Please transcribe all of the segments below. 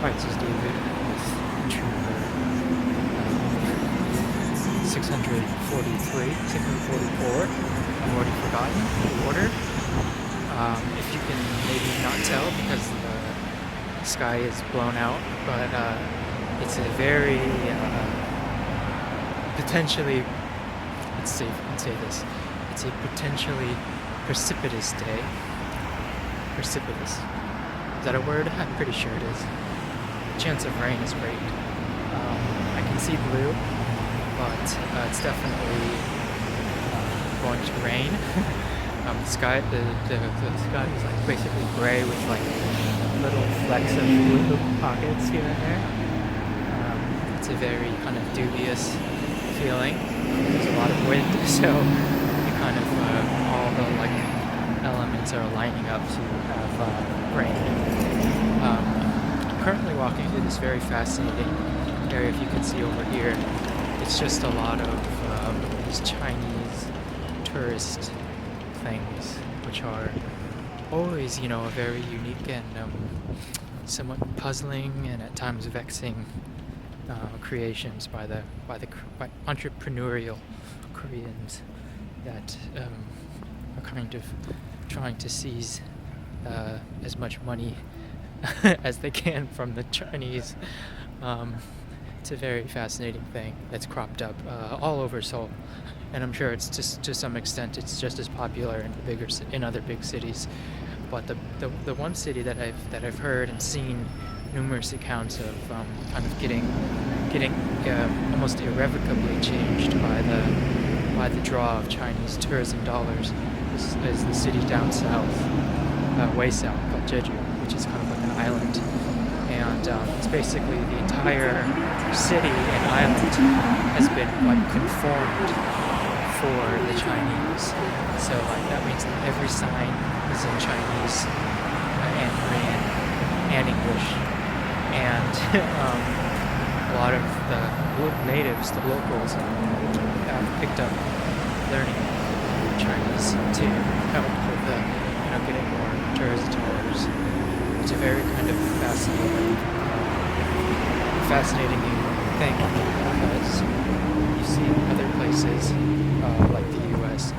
prices, David, with Trooper 643, 644. I've already forgotten the order. If you can maybe not tell because the sky is blown out, but it's a very potentially, let's say this, it's a potentially precipitous day. Precipitous. Is that a word? I'm pretty sure it is. Chance of rain is great. I can see blue, but it's definitely going to rain. The sky is like basically gray with like little flecks of blue pockets here and there. It's a very kind of dubious feeling. There's a lot of wind, so you kind of all the like elements are lining up to have rain. I'm currently walking through this very fascinating area. If you can see over here, it's just a lot of these Chinese tourist things, which are always, a very unique and somewhat puzzling and at times vexing creations by entrepreneurial Koreans that are kind of trying to seize as much money as they can from the Chinese. It's a very fascinating thing that's cropped up all over Seoul, and I'm sure it's just to some extent it's just as popular in other big cities. But the one city that I've heard and seen numerous accounts of kind of getting almost irrevocably changed by the draw of Chinese tourism dollars is the city down south, way south, called Jeju, which is kind of like an island. And it's basically the entire city and island has been like conformed for the Chinese. So like that means that every sign is in Chinese and Korean and English. And a lot of the natives, the locals, have picked up learning Chinese to help with getting more tourist dollars. It's a very kind of fascinating thing because you see other places like the U.S.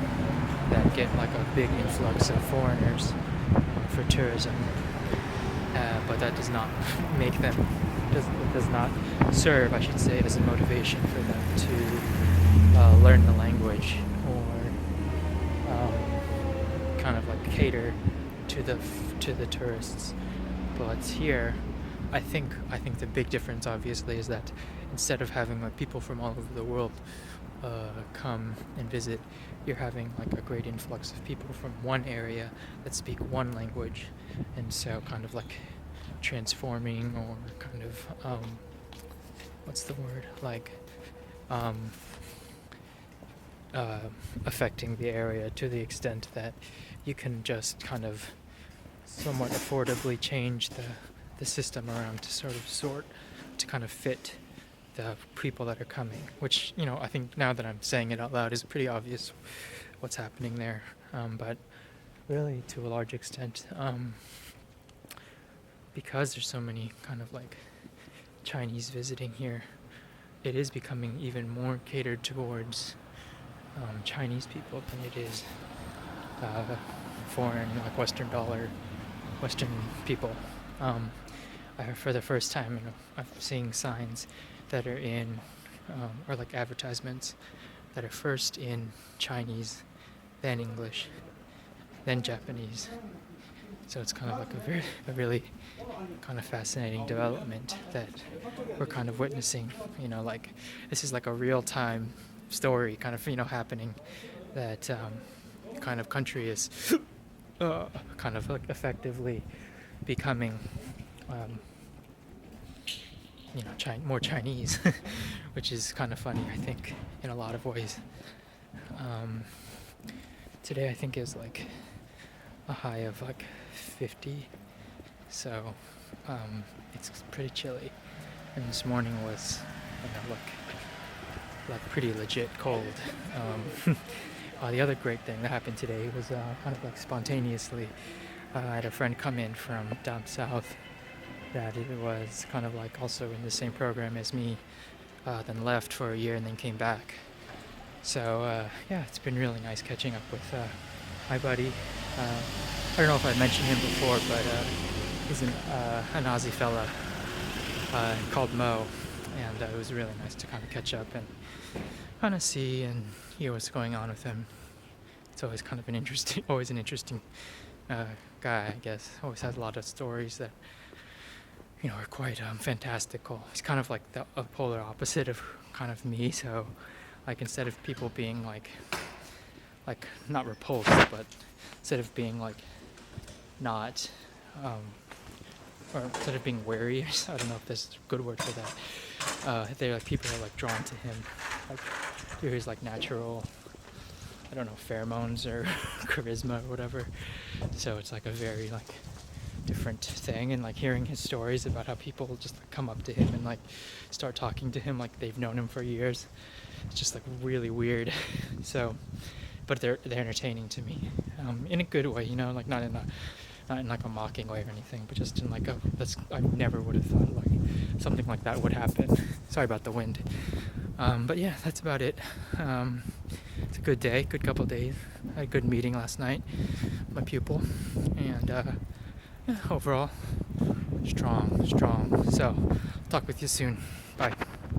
that get like a big influx of foreigners for tourism, but that does not make them does not serve, I should say, as a motivation for them to learn the language or kind of like cater to the tourists. But here, I think the big difference obviously is that instead of having like people from all over the world come and visit, you're having like a great influx of people from one area that speak one language, and so kind of like transforming or kind of what's the word, like affecting the area to the extent that you can just kind of somewhat affordably change the system around to kind of fit the people that are coming, which I think now that I'm saying it out loud is pretty obvious what's happening there, but really to a large extent because there's so many kind of like Chinese visiting here, it is becoming even more catered towards Chinese people than it is foreign, like Western people. For the first time, I'm seeing signs that are in, or like advertisements that are first in Chinese, then English, then Japanese. So it's kind of like a really kind of fascinating development that we're kind of witnessing. Like this is like a real-time story kind of happening, that kind of country is kind of like effectively becoming more Chinese, which is kind of funny, I think, in a lot of ways. Today I think is like a high of like 50, so it's pretty chilly, and this morning was like pretty legit cold. The other great thing that happened today was kind of like spontaneously, I had a friend come in from down south that it was kind of like also in the same program as me, then left for a year and then came back. So yeah, it's been really nice catching up with my buddy. I don't know if I mentioned him before, but he's an Aussie fella called Mo, and it was really nice to kind of catch up and kind of see and hear what's going on with him. It's always kind of always an interesting guy, I guess. Always has a lot of stories that are quite fantastical. He's kind of like the polar opposite of kind of me. So, like instead of people being like not repulsed, but instead of being like not, or instead of being wary, I don't know if there's a good word for that. They're like people are like drawn to him, like through his like natural, I don't know, pheromones or charisma or whatever. So it's like a very like different thing, and like hearing his stories about how people just like come up to him and like start talking to him like they've known him for years. It's just like really weird. So, but they're entertaining to me, in a good way, like not in like a mocking way or anything, but just in like I never would have thought like something like that would happen. Sorry about the wind. But yeah, that's about it. It's a good day, good couple days. I had a good meeting last night, my pupil, and yeah, overall, strong. So, talk with you soon. Bye.